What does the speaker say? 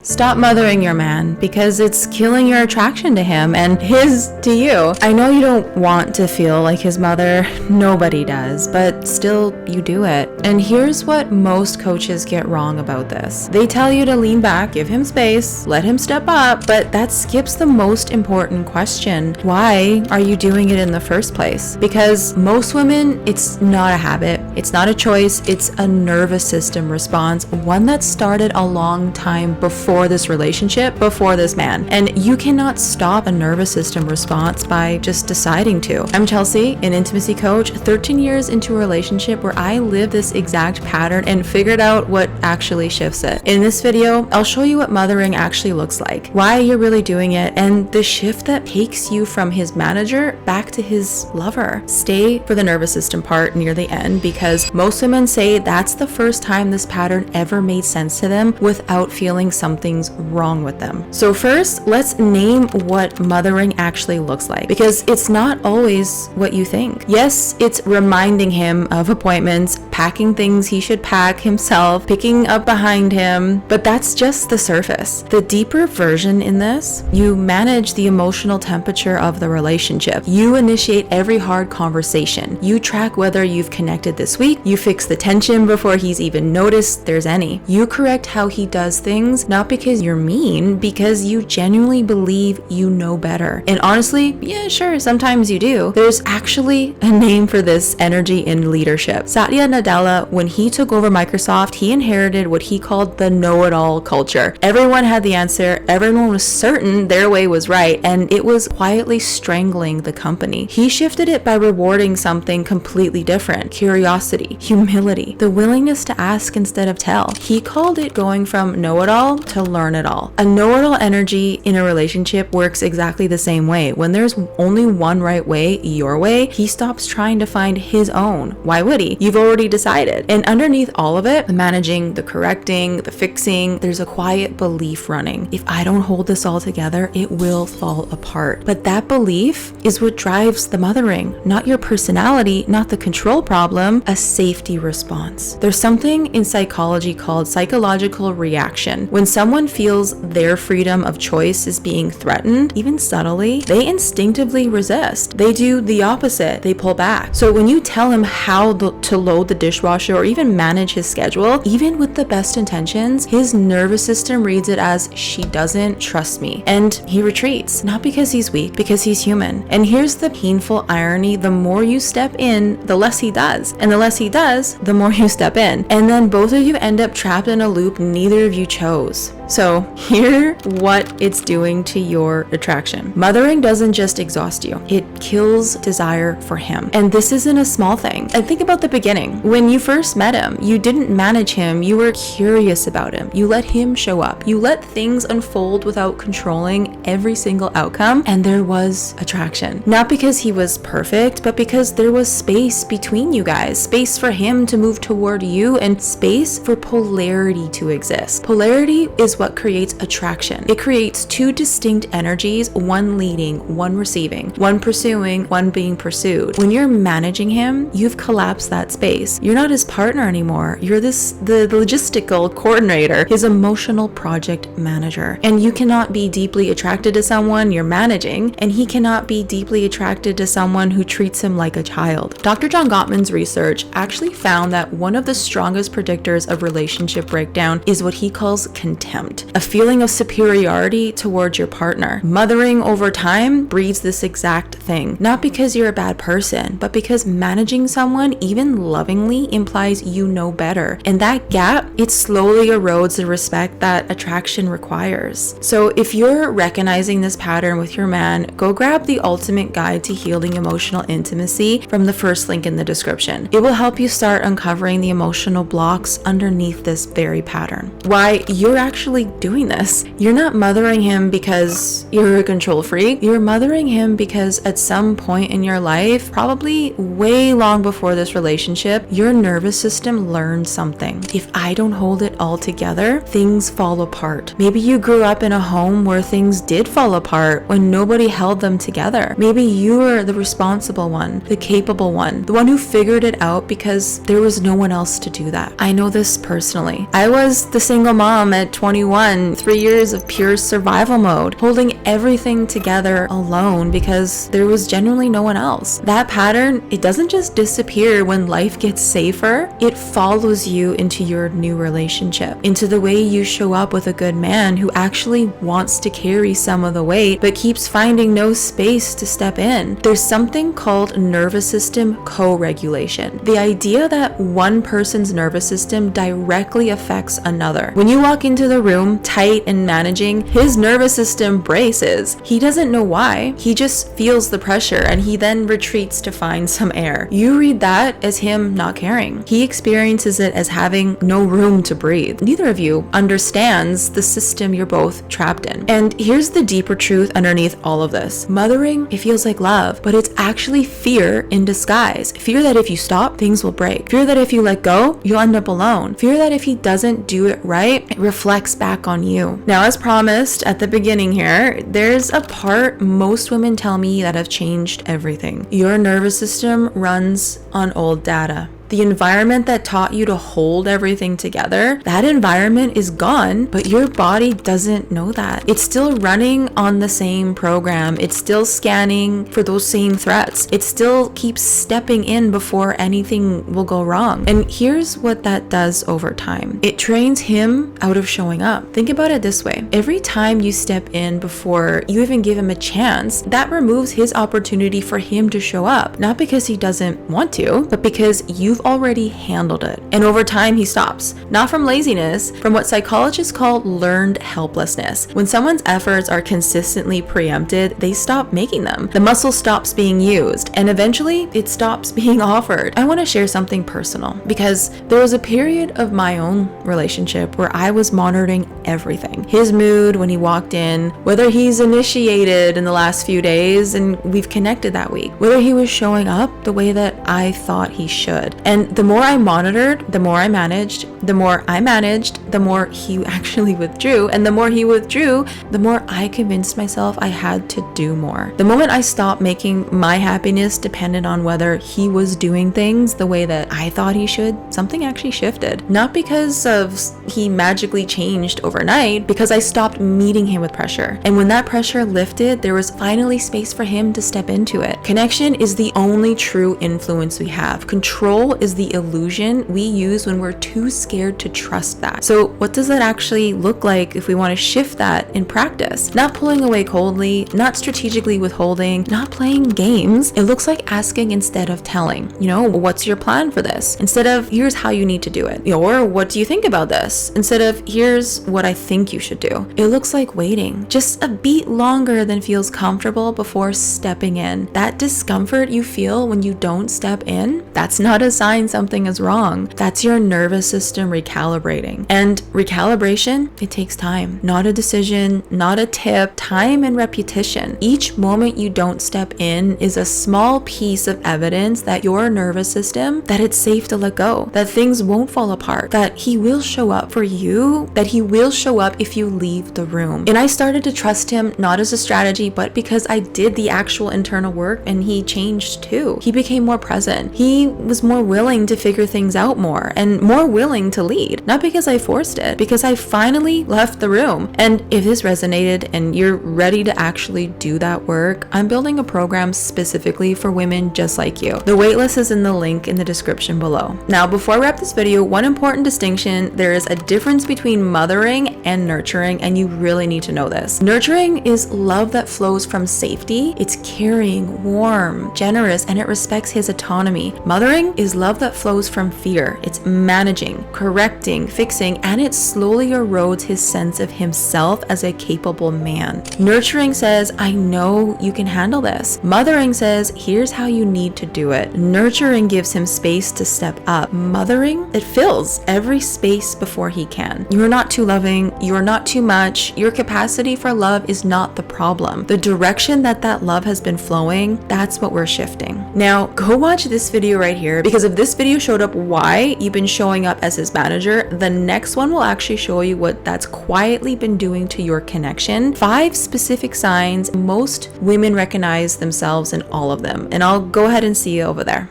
Stop mothering your man because it's killing your attraction to him and his to you. I know you don't want to feel like his mother, nobody does, but still you do it. And here's what most coaches get wrong about this. They tell you to lean back, give him space, let him step up, but that skips the most important question. Why are you doing it in the first place? Because most women, it's not a habit, it's not a choice, it's a nervous system response, one that started a long time before this relationship, before this man. And you cannot stop a nervous system response by just deciding to. I'm Chelsy, an intimacy coach, 13 years into a relationship where I lived this exact pattern and figured out what actually shifts it. In this video, I'll show you what mothering actually looks like, why you're really doing it, and the shift that takes you from his manager back to his lover. Stay for the nervous system part near the end because most women say that's the first time this pattern ever made sense to them without feeling something's wrong with them. So first, let's name what mothering actually looks like, because it's not always what you think. Yes, it's reminding him of appointments, packing things he should pack himself, picking up behind him, but that's just the surface. The deeper version in this, you manage the emotional temperature of the relationship. You initiate every hard conversation. You track whether you've connected this week. You fix the tension before he's even noticed there's any. You correct how he does things, not because you're mean, because you genuinely believe you know better. And honestly, yeah, sure, sometimes you do. There's actually a name for this energy in leadership. Satya Nadella, when he took over Microsoft, he inherited what he called the know-it-all culture. Everyone had the answer, everyone was certain their way was right, and it was quietly strangling the company. He shifted it by rewarding something completely different: curiosity, humility, the willingness to ask instead of tell. He called it going from know-it-all to learn it all. A know-it-all energy in a relationship works exactly the same way. When there's only one right way, your way, he stops trying to find his own. Why would he? You've already decided. And underneath all of it, the managing, the correcting, the fixing, there's a quiet belief running. If I don't hold this all together, it will fall apart. But that belief is what drives the mothering, not your personality, not the control problem, a safety response. There's something in psychology called psychological reaction. When someone feels their freedom of choice is being threatened, even subtly, they instinctively resist. They do the opposite. They pull back. So when you tell him how to load the dishwasher or even manage his schedule, even with the best intentions, his nervous system reads it as she doesn't trust me. And he retreats, not because he's weak, because he's human. And here's the painful irony: the more you step in, the less he does. And the less he does, the more you step in. And then both of you end up trapped in a loop neither of you chose. So hear what it's doing to your attraction. Mothering doesn't just exhaust you, it kills desire for him. And this isn't a small thing. And think about the beginning. When you first met him, you didn't manage him, you were curious about him. You let him show up. You let things unfold without controlling every single outcome, and there was attraction. Not because he was perfect, but because there was space between you guys, space for him to move toward you, and space for polarity to exist. Polarity is what creates attraction. It creates two distinct energies, one leading, one receiving, one pursuing, one being pursued. When you're managing him, you've collapsed that space. You're not his partner anymore. You're the logistical coordinator, his emotional project manager. And you cannot be deeply attracted to someone you're managing, and he cannot be deeply attracted to someone who treats him like a child. Dr. Gottman's research actually found that one of the strongest predictors of relationship breakdown is what he calls contempt. A feeling of superiority towards your partner. Mothering over time breeds this exact thing. Not because you're a bad person, but because managing someone, even lovingly, implies you know better. And that gap, it slowly erodes the respect that attraction requires. So if you're recognizing this pattern with your man, go grab the ultimate guide to healing emotional intimacy from the first link in the description. It will help you start uncovering the emotional blocks underneath this very pattern. Why you're actually doing this. You're not mothering him because you're a control freak. You're mothering him because at some point in your life, probably way long before this relationship, your nervous system learned something. If I don't hold it all together, things fall apart. Maybe you grew up in a home where things did fall apart when nobody held them together. Maybe you were the responsible one, the capable one, the one who figured it out because there was no one else to do that. I know this personally. I was the single mom at 21 21, 3 years of pure survival mode, holding everything together alone because there was genuinely no one else. That pattern, it doesn't just disappear when life gets safer, it follows you into your new relationship, into the way you show up with a good man who actually wants to carry some of the weight but keeps finding no space to step in. There's something called nervous system co-regulation. The idea that one person's nervous system directly affects another. When you walk into the room tight and managing, his nervous system braces. He doesn't know why. He just feels the pressure and he then retreats to find some air. You read that as him not caring. He experiences it as having no room to breathe. Neither of you understands the system you're both trapped in. And here's the deeper truth underneath all of this. Mothering, it feels like love, but it's actually fear in disguise. Fear that if you stop, things will break. Fear that if you let go, you'll end up alone. Fear that if he doesn't do it right, it reflects back on you. Now, as promised at the beginning here, there's a part most women tell me that have changed everything. Your nervous system runs on old data. The environment that taught you to hold everything together, that environment is gone, but your body doesn't know that. It's still running on the same program. It's still scanning for those same threats. It still keeps stepping in before anything will go wrong. And here's what that does over time. It trains him out of showing up. Think about it this way. Every time you step in before you even give him a chance, that removes his opportunity for him to show up. Not because he doesn't want to, but because you've already handled it. And over time, he stops. Not from laziness, from what psychologists call learned helplessness. When someone's efforts are consistently preempted, they stop making them. The muscle stops being used, and eventually, it stops being offered. I want to share something personal, because there was a period of my own relationship where I was monitoring everything. His mood when he walked in, whether he's initiated in the last few days, and we've connected that week, whether he was showing up the way that I thought he should. And the more I monitored, the more I managed, the more I managed, the more he actually withdrew. And the more he withdrew, the more I convinced myself I had to do more. The moment I stopped making my happiness dependent on whether he was doing things the way that I thought he should, something actually shifted. Not because of he magically changed overnight, because I stopped meeting him with pressure. And when that pressure lifted, there was finally space for him to step into it. Connection is the only true influence we have. Control is the illusion we use when we're too scared to trust that. So what does that actually look like if we want to shift that in practice? Not pulling away coldly, not strategically withholding, not playing games. It looks like asking instead of telling. What's your plan for this? Instead of, here's how you need to do it. Or what do you think about this? Instead of, here's what I think you should do. It looks like waiting just a beat longer than feels comfortable before stepping in. That discomfort you feel when you don't step in, that's not a sign something is wrong. That's your nervous system recalibrating. And recalibration, it takes time. Not a decision, not a tip, time and repetition. Each moment you don't step in is a small piece of evidence that your nervous system, that it's safe to let go, that things won't fall apart, that he will show up for you, that he will show up if you leave the room. And I started to trust him not as a strategy, but because I did the actual internal work and he changed too. He became more present. He was more willing to figure things out more and more willing to lead. Not because I forced it, because I finally left the room. And if this resonated and you're ready to actually do that work, I'm building a program specifically for women just like you. The waitlist is in the link in the description below. Now, before I wrap this video, one important distinction: there is a difference between mothering and nurturing, and you really need to know this. Nurturing is love that flows from safety. It's caring, warm, generous, and it respects his autonomy. Mothering is love that flows from fear. It's managing, correcting, fixing, and it slowly erodes his sense of himself as a capable man. Nurturing says, I know you can handle this. Mothering says, here's how you need to do it. Nurturing gives him space to step up. Mothering, it fills every space before he can. You are not too loving. You are not too much. Your capacity for love is not the problem. The direction that love has been flowing, that's what we're shifting. Now, go watch this video right here, because if this video showed up why you've been showing up as his manager, the next one will actually show you what that's quietly been doing to your connection. 5 specific signs most women recognize themselves in all of them. And I'll go ahead and see you over there.